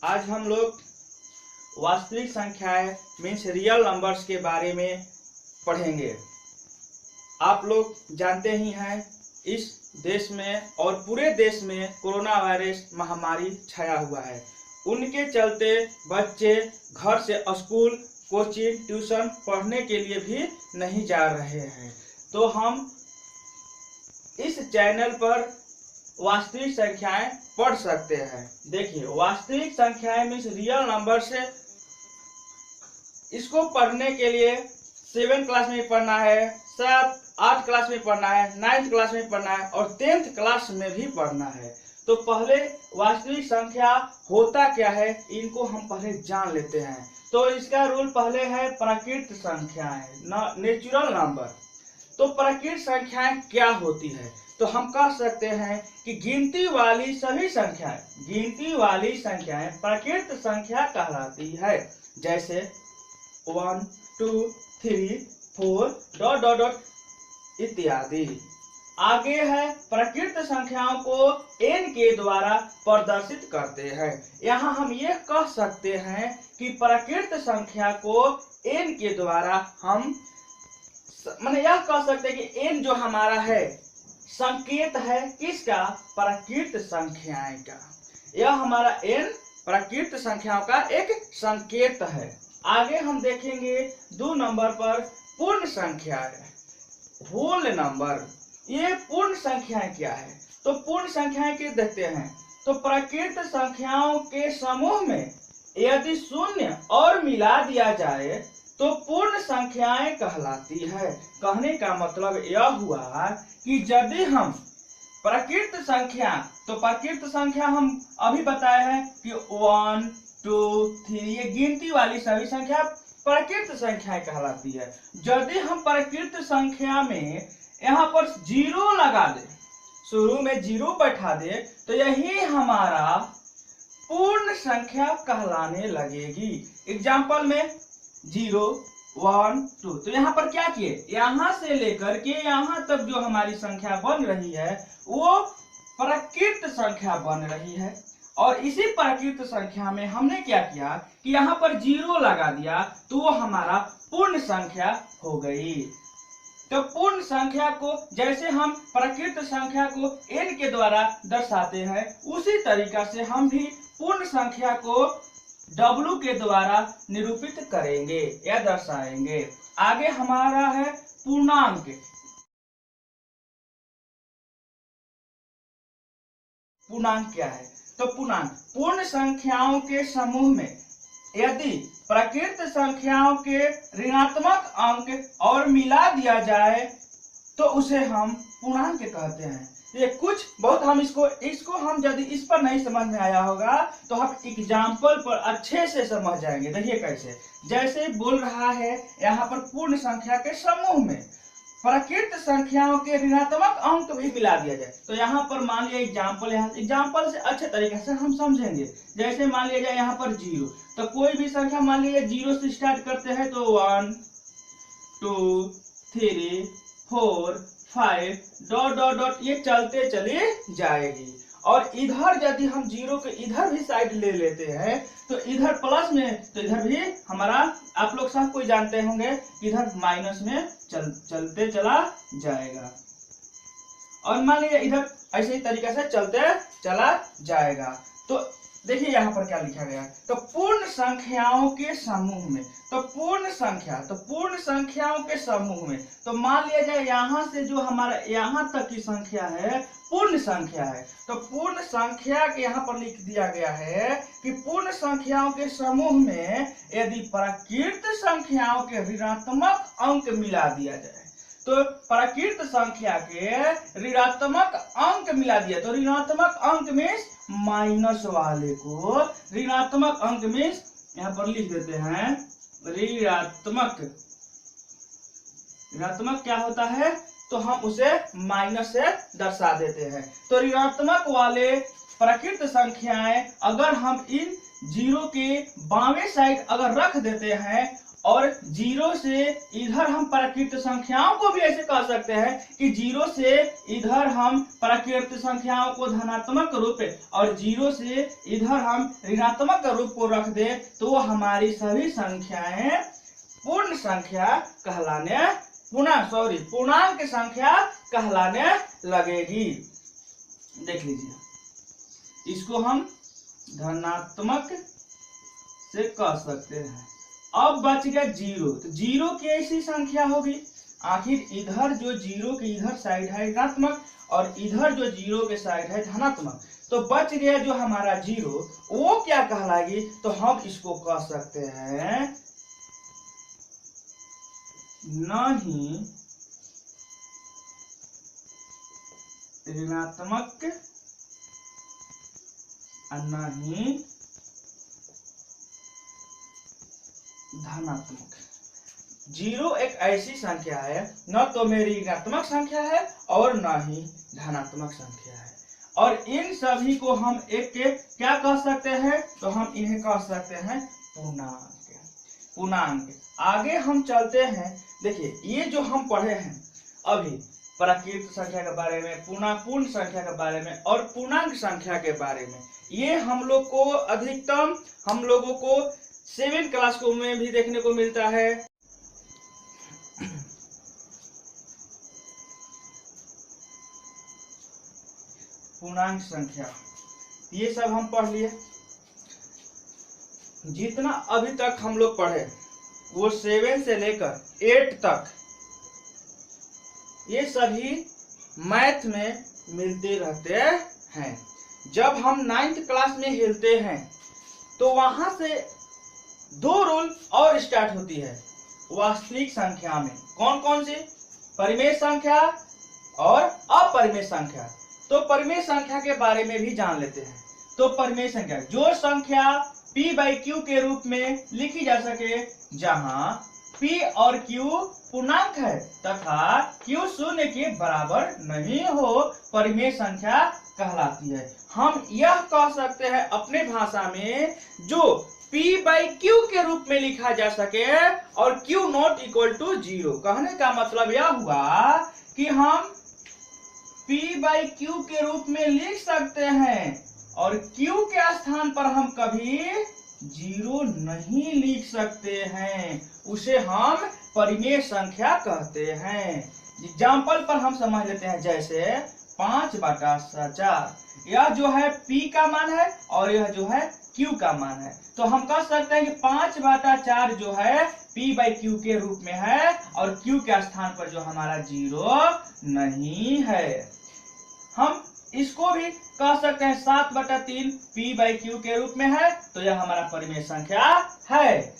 आज हम लोग वास्तविक संख्याएं मीन्स रियल नंबर्स के बारे में पढ़ेंगे। आप लोग जानते ही हैं इस देश में और पूरे देश में कोरोना वायरस महामारी छाया हुआ है। उनके चलते बच्चे घर से स्कूल, कोचिंग, ट्यूशन पढ़ने के लिए भी नहीं जा रहे हैं। तो हम इस चैनल पर वास्तविक संख्याएं पढ़ सकते हैं। देखिए, वास्तविक संख्याएं मीन्स रियल नंबर से इसको पढ़ने के लिए 7 क्लास में पढ़ना है, 8 क्लास में पढ़ना है, 9th क्लास में पढ़ना है और 10th क्लास में भी पढ़ना है। तो पहले वास्तविक संख्या होता क्या है, इनको हम पहले जान लेते हैं। तो इसका रूल पहले है प्राकृत संख्याएं, नेचुरल नंबर। तो प्राकृत संख्याएं क्या होती है? तो हम कह सकते हैं कि गिनती वाली सभी संख्याएं प्राकृत संख्या कहलाती है। जैसे 1, 2, 3, 4 ... इत्यादि। आगे है प्राकृत संख्याओं को n के द्वारा प्रदर्शित करते हैं। यहाँ हम ये कह सकते हैं कि प्राकृत संख्या को n के द्वारा हम यह कह सकते हैं कि n जो हमारा है संकेत है किसका? प्राकृत संख्याएं का। यह हमारा n प्राकृत संख्याओं का एक संकेत है। आगे हम देखेंगे 2 नंबर पर पूर्ण संख्याएं, होल नंबर। ये पूर्ण संख्याएं क्या है? तो पूर्ण संख्याएं के देखते हैं। तो प्राकृत संख्याओं के समूह में यदि शून्य और मिला दिया जाए तो पूर्ण संख्याएं कहलाती है। कहने का मतलब यह हुआ कि यदि हम प्राकृत संख्या, तो प्राकृत संख्या हम अभी बताए हैं कि 1, 2, 3 ये गिनती वाली सभी संख्या प्राकृत संख्याएं कहलाती है। यदि हम प्राकृत संख्या में यहाँ पर 0 लगा दे, शुरू में 0 बैठा दे, तो यही हमारा पूर्ण संख्या कहलाने लगेगी। एग्जाम्पल में 0, 1, 2। तो यहाँ पर क्या किए? यहाँ से लेकर के यहाँ तक जो हमारी संख्या बन रही है वो प्राकृत संख्या बन रही है। और इसी प्राकृत संख्या में हमने क्या किया कि यहाँ पर 0 लगा दिया, तो वो हमारा पूर्ण संख्या हो गई। तो पूर्ण संख्या को जैसे हम प्राकृत संख्या को n के द्वारा दर्शाते हैं, उसी तरीका से हम भी पूर्ण संख्या को w के द्वारा निरूपित करेंगे या दर्शाएंगे। आगे हमारा है पूर्णांक। पूर्णांक क्या है? तो पूर्णांक पूर्ण संख्याओं के समूह में यदि प्राकृत संख्याओं के ऋणात्मक अंक और मिला दिया जाए तो उसे हम पूर्णांक कहते हैं। ये कुछ बहुत हम इसको हम यदि इस पर नहीं समझ में आया होगा तो हम एग्जाम्पल पर अच्छे से समझ जाएंगे। देखिए कैसे, जैसे बोल रहा है यहाँ पर पूर्ण संख्या के समूह में प्राकृत संख्याओं के ऋणात्मक अंक भी मिला दिया जाए। तो यहाँ पर मान लिया एग्जाम्पल से अच्छे तरीके से हम समझेंगे। जैसे मान लिया जाए यहाँ पर 0, तो कोई भी संख्या मान लीजिए 0 से स्टार्ट करते हैं तो 1, 2, 3, 4, 5 ... ये चलते चली जाएगी। और इधर यदि हम 0 के इधर भी साइड ले लेते हैं तो इधर प्लस में, तो इधर भी हमारा आप लोग सब कोई जानते होंगे इधर माइनस में चलते चला जाएगा। और मान लीजिए इधर ऐसे ही तरीके से चलते चला जाएगा। तो देखिए यहाँ पर क्या लिखा गया है, तो पूर्ण संख्याओं के समूह में, तो पूर्ण संख्याओं के समूह में, तो मान लिया जाए यहाँ से जो हमारा यहाँ तक की संख्या है पूर्ण संख्या है। तो पूर्ण संख्या के यहाँ पर लिख दिया गया है कि पूर्ण संख्याओं के समूह में यदि प्राकृत संख्याओं के ऋणात्मक अंक मिला दिया जाए, तो प्राकृत संख्या के ऋणात्मक अंक मिला दिया, तो ऋणात्मक अंक मीन्स माइनस वाले को, ऋणात्मक अंक मीन्स यहाँ पर लिख देते हैं ऋणात्मक क्या होता है, तो हम उसे माइनस से दर्शा देते हैं। तो ऋणात्मक वाले प्राकृत संख्याएं अगर हम इन 0 के बावें साइड अगर रख देते हैं और जीरो से इधर हम प्राकृत संख्याओं को भी ऐसे कह सकते हैं कि जीरो से इधर हम प्राकृत संख्याओं को धनात्मक रूप और जीरो से इधर हम ऋणात्मक रूप को रख दे तो हमारी सभी संख्याएं पूर्ण संख्या कहलाने पूर्णांक संख्या कहलाने लगेगी। देख लीजिए, इसको हम धनात्मक से कह सकते हैं। अब बच गया जीरो, तो जीरो की ऐसी संख्या होगी, आखिर इधर जो जीरो की इधर साइड है ऋणात्मक और इधर जो जीरो के साइड है धनात्मक, तो बच गया जो हमारा जीरो, वो क्या कहलाएगी, तो हम इसको कह सकते हैं नहीं ऋणात्मक नहीं धनात्मक। जीरो एक ऐसी संख्या है, न तो मेरी ऋणात्मक संख्या है और न ही धनात्मक संख्या है, और इन सभी को हम एक के क्या कह सकते हैं, तो हम इन्हें कह सकते हैं पूर्णांक। आगे हम चलते हैं। देखिए, ये जो हम पढ़े हैं अभी प्राकृत संख्या के बारे में, पूर्ण संख्या के बारे में और पूर्णांक संख्या के बारे में, ये हम लोग को अधिकतम हम लोगों को 7th क्लास को में भी देखने को मिलता है। पूर्णांक संख्या ये सब हम पढ़ लिए। जितना अभी तक हम लोग पढ़े वो 7 से लेकर 8 तक ये सभी मैथ में मिलते रहते हैं। जब हम 9th क्लास में हिलते हैं तो वहां से 2 रूल और स्टार्ट होती है वास्तविक संख्या में। कौन कौन सी? परिमेय संख्या और अपरिमेय संख्या। तो परिमेय संख्या के बारे में भी जान लेते हैं। तो परिमेय संख्या जो संख्या p/q के रूप में लिखी जा सके, जहां p और q पूर्णांक है तथा q 0 के बराबर नहीं हो, परिमेय संख्या कहलाती है। हम यह कह सकते हैं अपने भाषा में, जो p/q के रूप में लिखा जा सके और q नॉट इक्वल टू 0। कहने का मतलब यह हुआ कि हम p/q के रूप में लिख सकते हैं और q के स्थान पर हम कभी 0 नहीं लिख सकते हैं, उसे हम परिमेय संख्या कहते हैं। एग्जाम्पल पर हम समझ लेते हैं, जैसे 5/4 यह जो है p का मान है और यह जो है q का मान है। तो हम कह सकते हैं कि 5/4 जो है p/q के रूप में है और q के स्थान पर जो हमारा 0 नहीं है। हम इसको भी कह सकते हैं 7/3 p/q के रूप में है, तो यह हमारा परिमेय संख्या है।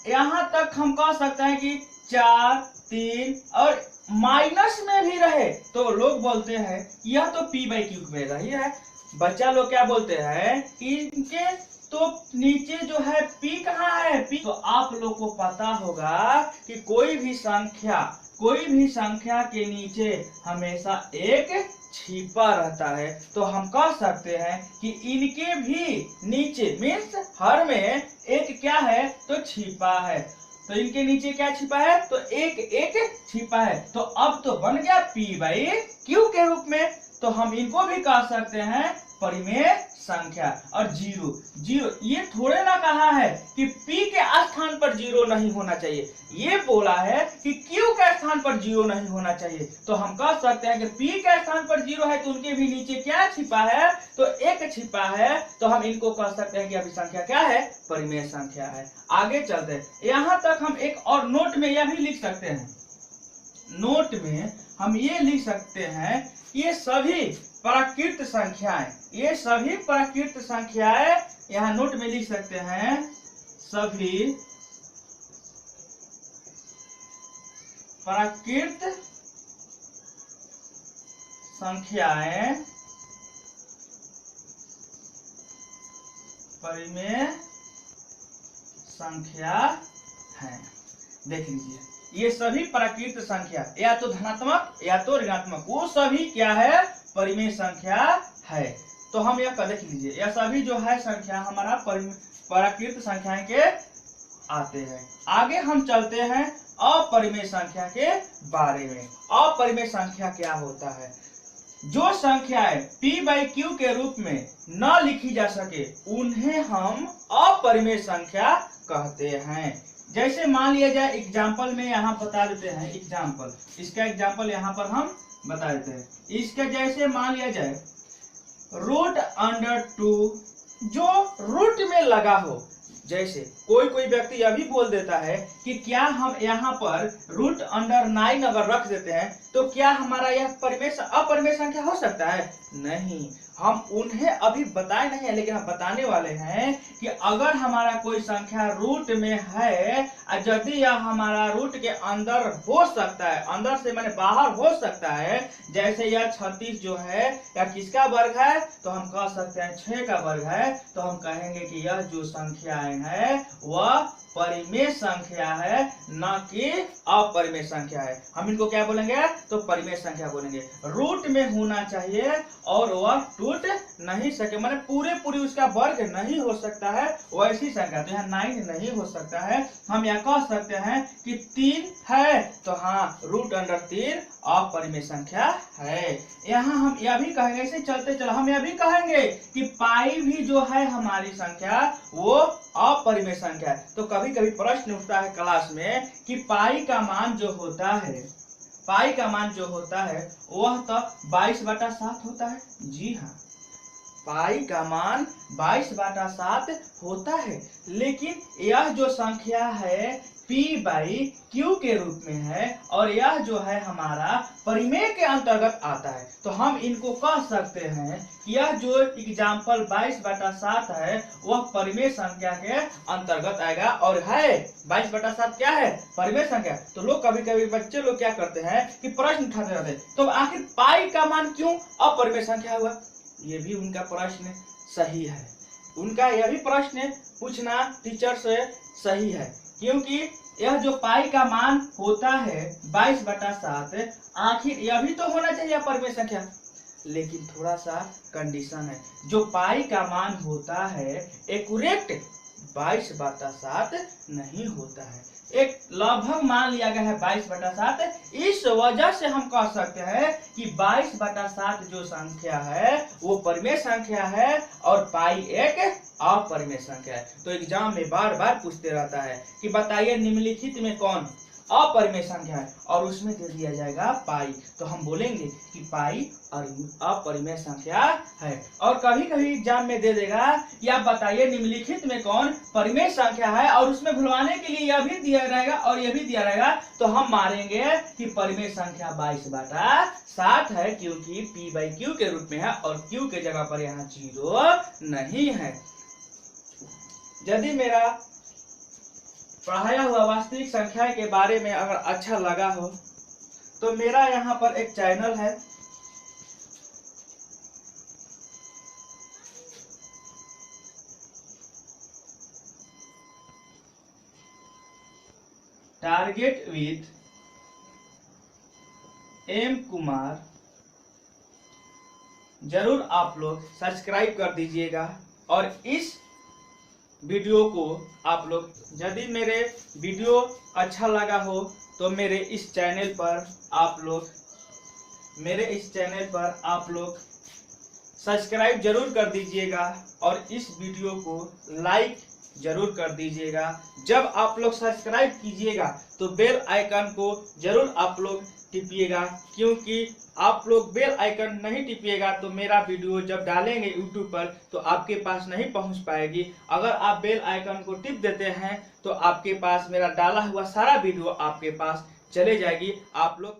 यहाँ तक हम कह सकते हैं कि 4, 3 और माइनस में भी रहे तो लोग बोलते हैं यह तो p/q में रही है। बच्चा लोग क्या बोलते हैं कि इनके तो नीचे जो है p कहाँ है p। तो आप लोग को पता होगा कि कोई भी संख्या के नीचे हमेशा एक छिपा रहता है। तो हम कह सकते हैं कि इनके भी नीचे मीन्स हर में एक क्या है, तो छिपा है। तो इनके नीचे क्या छिपा है, तो एक छिपा है। तो अब तो बन गया p/q के रूप में। तो हम इनको भी कह सकते हैं परिमेय संख्या। और 0 ये थोड़े ना कहा है कि p के स्थान पर 0 नहीं होना चाहिए, ये बोला है कि q के स्थान पर 0 नहीं होना चाहिए। तो हम कह सकते हैं कि p के स्थान पर 0 है तो उनके भी नीचे क्या छिपा है, तो एक छिपा है। तो हम इनको कह सकते हैं कि अभी संख्या क्या है, परिमेय संख्या है। आगे चलते हैं। यहाँ तक हम एक और नोट में यह भी लिख सकते हैं, नोट में हम ये लिख सकते हैं, ये सभी प्राकृत संख्याएं, ये सभी प्राकृत संख्याएं यहाँ नोट में लिख सकते हैं, सभी प्राकृत संख्याएं परिमेय संख्या है। देख लीजिए, ये सभी प्राकृत संख्या या तो धनात्मक या तो ऋणात्मक, वो सभी क्या है, परिमेय संख्या है। तो हम यह देख लीजिए, यह सभी जो है संख्या हमारा प्राकृत संख्याएं के आते हैं। आगे हम चलते हैं अपरिमेय संख्या के बारे में। अपरिमेय संख्या क्या होता है? जो संख्याएं p/q के रूप में न लिखी जा सके उन्हें हम अपरिमेय संख्या कहते हैं। जैसे मान लिया जाए, एग्जाम्पल में यहाँ बता देते हैं, एग्जाम्पल, इसका एग्जाम्पल यहाँ पर हम बता देते हैं। इसका जैसे मान लिया जाए √2 जो रूट में लगा हो। जैसे कोई कोई व्यक्ति यह भी बोल देता है कि क्या हम यहाँ पर √9 अगर रख देते हैं तो क्या हमारा यह अपरिमेय संख्या हो सकता है? नहीं, हम उन्हें अभी बताए नहीं है, लेकिन हम बताने वाले हैं कि अगर हमारा कोई संख्या रूट में है, यदि यह हमारा रूट के अंदर हो सकता है, अंदर से माने बाहर हो सकता है, जैसे यह 36 जो है या किसका वर्ग है, तो हम कह सकते हैं 6 का वर्ग है, तो हम कहेंगे कि यह जो संख्याएं है वह परिमेय संख्या है, न कि अपरिमेय संख्या है। हम इनको क्या बोलेंगे? तो परिमेय संख्या बोलेंगे। रूट में होना चाहिए और वह टूट नहीं सके, माने पूरी उसका वर्ग नहीं हो सकता है, वैसी संख्या। तो यहाँ 9 नहीं हो सकता है। हम यह कह सकते हैं कि 3 है, तो हाँ √3 अपरिमेय संख्या है। यहाँ हम यह भी कहेंगे, इसे चलते चल हम यह भी कहेंगे कि पाई भी जो है हमारी संख्या वो अपरिमेय संख्या है। तो कभी कभी प्रश्न उठता है क्लास में कि पाई का मान जो होता है, पाई का मान जो होता है वह तो 22/7 होता है। जी हाँ, पाई का मान 22/7 होता है, लेकिन यह जो संख्या है p/q के रूप में है और यह जो है हमारा परिमेय के अंतर्गत आता है। तो हम इनको कह सकते हैं कि यह जो एग्जाम्पल 22/7 है वह परिमेय संख्या के अंतर्गत आएगा। और है 22/7 क्या है? परिमेय संख्या। तो लोग कभी कभी बच्चे लोग क्या करते हैं कि प्रश्न उठाते रहते हैं, तो आखिर पाई का मान क्यों अपरिमेय संख्या हुआ? ये भी उनका प्रश्न सही है। उनका यह भी प्रश्न पूछना टीचर से सही है, क्योंकि यह जो पाई का मान होता है 22/7, आखिर यह भी तो होना चाहिए अपरिमेय संख्या। लेकिन थोड़ा सा कंडीशन है, जो पाई का मान होता है एक्यूरेट 22/7 नहीं होता है, एक लगभग मान लिया गया है 22/7। इस वजह से हम कह सकते हैं कि 22/7 जो संख्या है वो परिमेय संख्या है और पाई एक अपरिमेय संख्या है। तो एग्जाम में बार बार पूछते रहता है कि बताइए निम्नलिखित में कौन अपरिमेय संख्या है, और उसमें दे दिया जाएगा पाई। तो हम बोलेंगे कि पाई अपरिमेय संख्या है। और कभी कभी एग्जाम में दे देगा कि आप बताइए निम्नलिखित में कौन परिमेय संख्या है, और उसमें भुलवाने के लिए यह भी दिया रहेगा और यह भी दिया रहेगा। तो हम मारेंगे कि परिमेय संख्या 22/7 है, क्योंकि p/q के रूप में है और q के जगह पर यहाँ 0 नहीं है। यदि मेरा पढ़ाया हुआ वास्तविक संख्या के बारे में अगर अच्छा लगा हो तो मेरा यहाँ पर एक चैनल है, टारगेट विद M कुमार, जरूर आप लोग सब्सक्राइब कर दीजिएगा। और इस वीडियो को आप लोग, यदि मेरे वीडियो अच्छा लगा हो तो मेरे इस चैनल पर आप लोग सब्सक्राइब जरूर कर दीजिएगा और इस वीडियो को लाइक जरूर कर दीजिएगा। जब आप लोग सब्सक्राइब कीजिएगा तो बेल आइकन को जरूर आप लोग टिपिएगा, क्योंकि आप लोग बेल आइकन नहीं टिपिएगा तो मेरा वीडियो जब डालेंगे यूट्यूब पर तो आपके पास नहीं पहुंच पाएगी। अगर आप बेल आइकन को टिप देते हैं तो आपके पास मेरा डाला हुआ सारा वीडियो आपके पास चले जाएगी। आप लोग